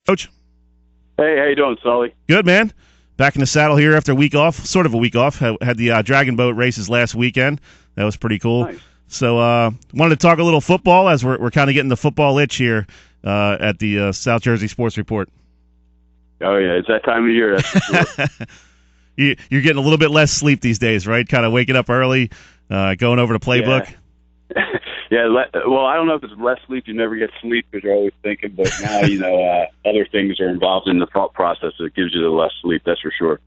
Coach. Hey, how you doing, Sully? Good, man. Back in the saddle here after a week off, sort of a week off. Had the Dragon Boat races last weekend. That was pretty cool. Nice. So wanted to talk a little football as we're kind of getting the football itch here at the South Jersey Sports Report. Oh, yeah, it's that time of year, that's for sure. You're getting a little bit less sleep these days, right? Kind of waking up early, going over the playbook. Yeah, well, I don't know if it's less sleep. You never get sleep because you're always thinking, but now, other things are involved in the thought process that gives you the less sleep, that's for sure.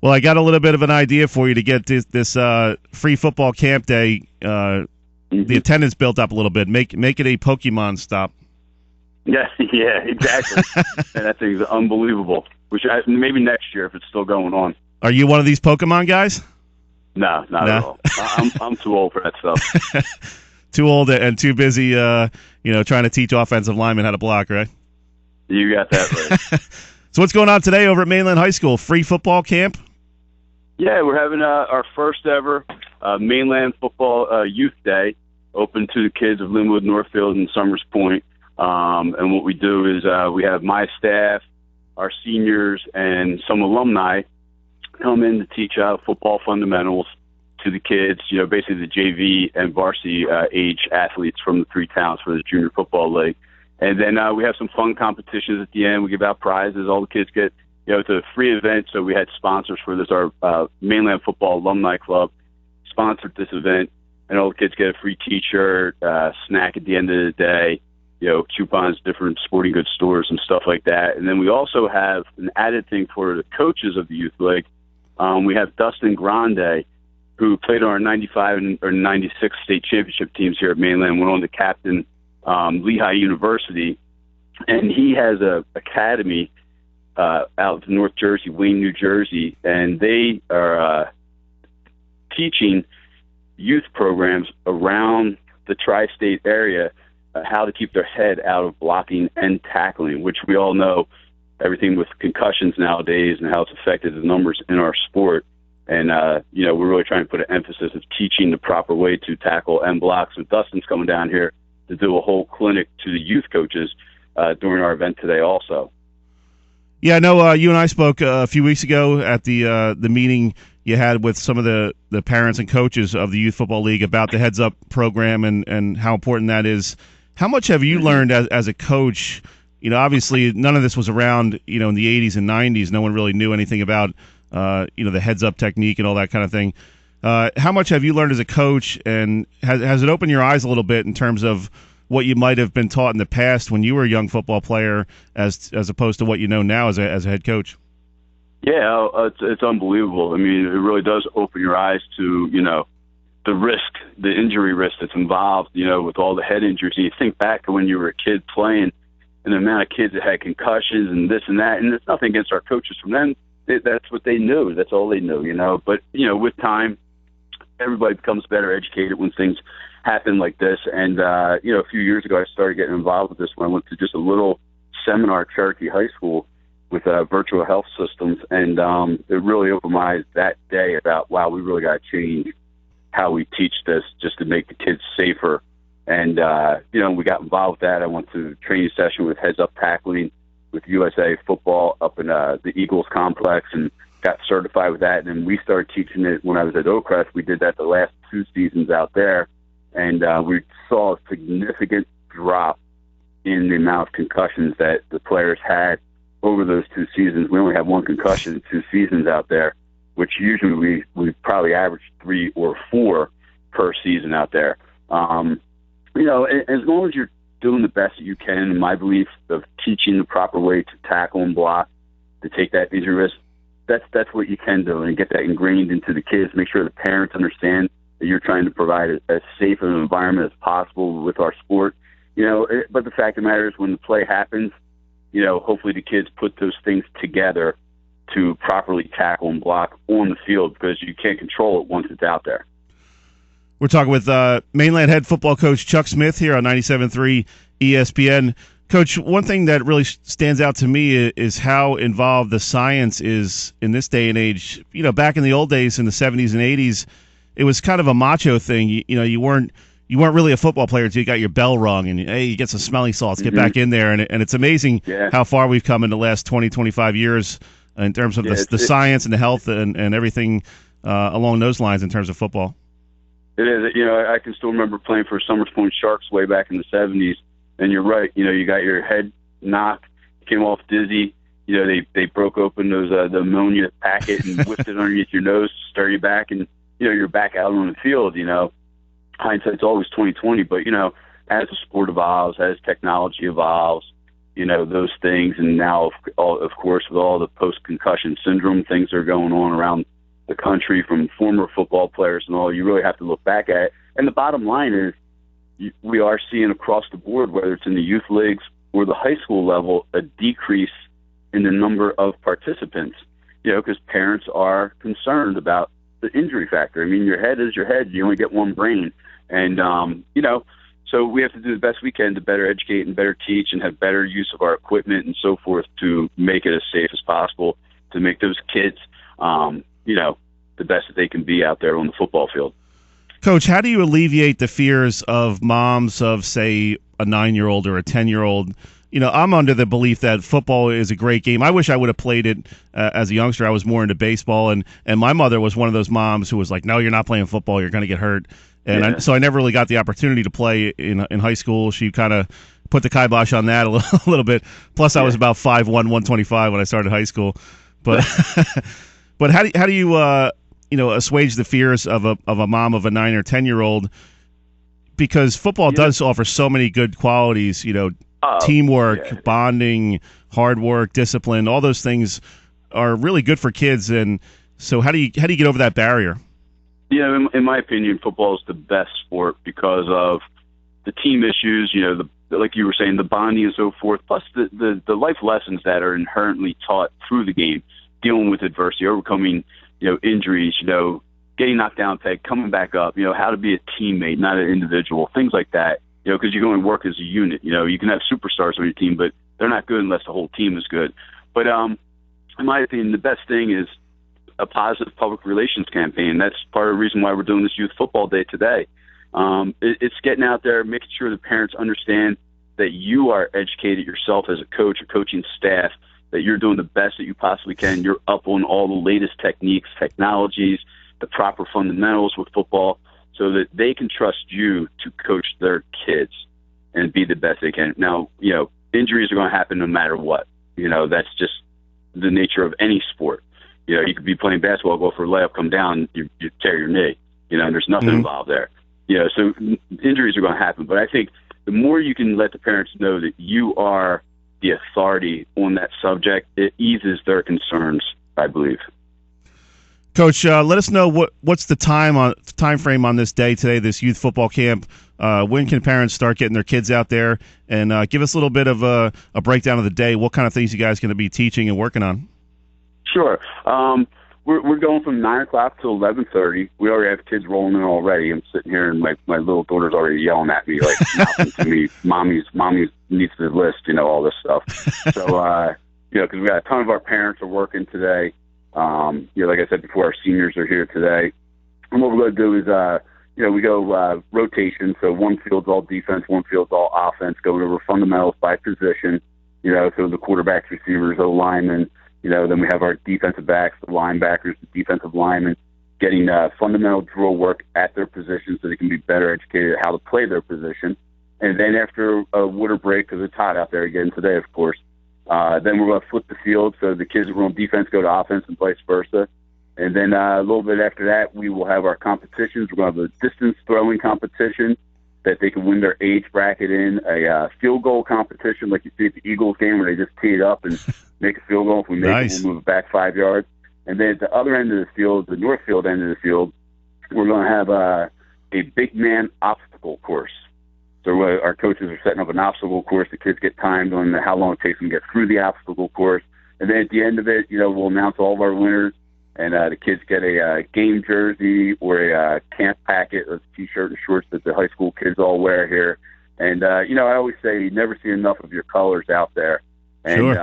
Well, I got a little bit of an idea for you to get this free football camp day, the attendance built up a little bit. Make it a Pokemon stop. Yeah, exactly. And that thing's unbelievable. Maybe next year if it's still going on. Are you one of these Pokemon guys? No, not at all. I'm too old for that stuff. Too old and too busy, trying to teach offensive linemen how to block, right? You got that right. So what's going on today over at Mainland High School? Free football camp? Yeah, we're having our first ever Mainland Football Youth Day, open to the kids of Linwood, Northfield, and Summers Point. And what we do is we have my staff, our seniors, and some alumni come in to teach football fundamentals to the kids, basically the JV and varsity age athletes from the three towns for the Junior Football League. And then we have some fun competitions at the end. We give out prizes. All the kids get, it's a free event. So we had sponsors for this. Our Mainland Football Alumni Club sponsored this event, and all the kids get a free T-shirt, snack at the end of the day, coupons, different sporting goods stores and stuff like that. And then we also have an added thing for the coaches of the Youth League. We have Dustin Grande, who played on our 95 or 96 state championship teams here at Mainland, went on to captain Lehigh University, and he has a academy out of North Jersey, Wayne, New Jersey, and they are teaching youth programs around the tri-state area how to keep their head out of blocking and tackling, which we all know everything with concussions nowadays and how it's affected the numbers in our sport. And, we're really trying to put an emphasis of teaching the proper way to tackle and block. So Dustin's coming down here to do a whole clinic to the youth coaches during our event today also. Yeah, I know you and I spoke a few weeks ago at the meeting you had with some of the parents and coaches of the Youth Football League about the Heads Up program and how important that is. How much have you learned as a coach? Obviously none of this was around, in the 80s and 90s. No one really knew anything about, the heads up technique and all that kind of thing. How much have you learned as a coach, and has it opened your eyes a little bit in terms of what you might have been taught in the past when you were a young football player as opposed to what you know now as a head coach? Yeah, it's unbelievable. I mean, it really does open your eyes to, the risk, the injury risk that's involved, with all the head injuries. And you think back to when you were a kid playing and the amount of kids that had concussions and this and that. And it's nothing against our coaches from them. That's what they knew. That's all they knew, But, with time, everybody becomes better educated when things happen like this. And, a few years ago, I started getting involved with this when I went to just a little seminar at Cherokee High School with virtual health systems. And it really opened my eyes that day about, wow, we really got to change how we teach this just to make the kids safer. And, we got involved with that. I went to a training session with Heads Up Tackling with USA Football up in the Eagles complex and got certified with that. And then we started teaching it when I was at Oakcrest. We did that the last 2 seasons out there. And we saw a significant drop in the amount of concussions that the players had over those 2 seasons. We only had 1 concussion in 2 seasons out there, which usually we probably average 3 or 4 per season out there. As long as you're doing the best that you can, in my belief of teaching the proper way to tackle and block, to take that injury risk, that's what you can do, and get that ingrained into the kids. Make sure the parents understand that you're trying to provide as safe an environment as possible with our sport. But the fact of the matter is, when the play happens, hopefully the kids put those things together to properly tackle and block on the field, because you can't control it once it's out there. We're talking with Mainland head football coach Chuck Smith here on 97.3 ESPN. Coach, one thing that really stands out to me is how involved the science is in this day and age. Back in the old days in the 70s and 80s, it was kind of a macho thing. You you weren't really a football player until you got your bell rung and, hey, you get some smelling salts, get back in there. And it's amazing how far we've come in the last 20, 25 years in terms of the science and the health and everything along those lines in terms of football. It is. I can still remember playing for Summers Point Sharks way back in the 70s. And you're right. You got your head knocked, came off dizzy. They broke open the ammonia packet and whipped it underneath your nose to stir you back, and you're back out on the field. Hindsight's always 20/20, but as the sport evolves, as technology evolves, those things, and now of course with all the post-concussion syndrome things that are going on around the country from former football players and all, you really have to look back at it. And the bottom line is, we are seeing across the board, whether it's in the youth leagues or the high school level, a decrease in the number of participants, because parents are concerned about the injury factor. I mean, your head is your head. You only get one brain. And, so we have to do the best we can to better educate and better teach and have better use of our equipment and so forth to make it as safe as possible, to make those kids, the best that they can be out there on the football field. Coach, how do you alleviate the fears of moms of, say, a 9-year-old or a 10-year-old? I'm under the belief that football is a great game. I wish I would have played it as a youngster. I was more into baseball, and my mother was one of those moms who was like, no, you're not playing football. You're going to get hurt. And so I never really got the opportunity to play in high school. She kind of put the kibosh on that a little bit. Plus, I was about 5'1", 125 when I started high school. But but how do you assuage the fears of a mom of a 9 or 10-year-old? Because football does offer so many good qualities, teamwork, bonding, hard work, discipline, all those things are really good for kids. And so how do you get over that barrier? In my opinion, football is the best sport because of the team issues, like you were saying, the bonding and so forth, plus the life lessons that are inherently taught through the game, dealing with adversity, overcoming, injuries, getting knocked down, peg, coming back up, how to be a teammate, not an individual, things like that, because you're going to work as a unit. You can have superstars on your team, but they're not good unless the whole team is good. But in my opinion, the best thing is a positive public relations campaign. That's part of the reason why we're doing this Youth Football Day today. It's getting out there, making sure the parents understand that you are educated yourself as a coach or coaching staff, that you're doing the best that you possibly can. You're up on all the latest techniques, technologies, the proper fundamentals with football, so that they can trust you to coach their kids and be the best they can. Now, injuries are going to happen no matter what. That's just the nature of any sport. You could be playing basketball, go for a layup, come down, you tear your knee. There's nothing involved there. So injuries are going to happen. But I think the more you can let the parents know that you are the authority on that subject, it eases their concerns, I believe. Coach, let us know what's the time frame on this day today, this youth football camp. When can parents start getting their kids out there? And give us a little bit of a breakdown of the day. What kind of things you guys are going to be teaching and working on? Sure. We're going from 9 o'clock to 11:30. We already have kids rolling in already. I'm sitting here, and my little daughter's already yelling at me, like, mouthing to me, mommy needs the list, all this stuff. So, because we got a ton of our parents are working today. Like I said before, our seniors are here today. And what we're going to do is, we go rotation. So one field's all defense, one field's all offense, going over fundamentals by position. So the quarterbacks, receivers, O-linemen. Then we have our defensive backs, the linebackers, the defensive linemen, getting fundamental drill work at their position so they can be better educated at how to play their position. And then after a water break, because it's hot out there again today, of course, then we're going to flip the field so the kids that were on defense go to offense and vice versa. And then a little bit after that, we will have our competitions. We're going to have a distance throwing competition that they can win their age bracket in, a field goal competition like you see at the Eagles game where they just tee it up and make a field goal. If we make it, we'll move it back 5 yards. And then at the other end of the field, the north field end of the field, we're going to have a big man obstacle course. So our coaches are setting up an obstacle course. The kids get timed on how long it takes them to get through the obstacle course. And then at the end of it, we'll announce all of our winners. And the kids get a game jersey or a camp packet or T-shirt and shorts that the high school kids all wear here. And, I always say you never see enough of your colors out there. And,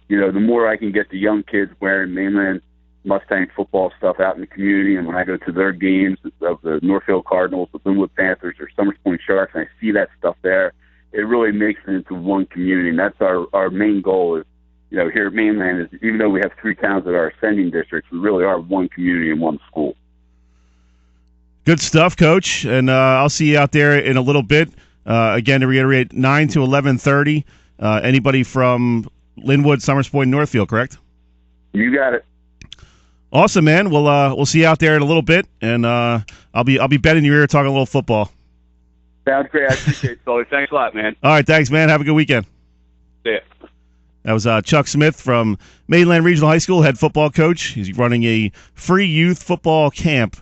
the more I can get the young kids wearing Mainland Mustang football stuff out in the community, and when I go to their games, of the Northfield Cardinals, the Linwood Panthers, or Summers Point Sharks, and I see that stuff there, it really makes it into one community. And that's our main goal is, here at Mainland, is even though we have 3 towns that are ascending districts, we really are one community and one school. Good stuff, Coach. And I'll see you out there in a little bit. Again, to reiterate, 9 to 11:30. Anybody from Linwood, Summers Point, Northfield, correct? You got it. Awesome, man. We'll see you out there in a little bit, and I'll be betting your ear talking a little football. Sounds great. I appreciate it, Sully. Thanks a lot, man. All right, thanks, man. Have a good weekend. See ya. That was Chuck Smith from Mainland Regional High School, head football coach. He's running a free youth football camp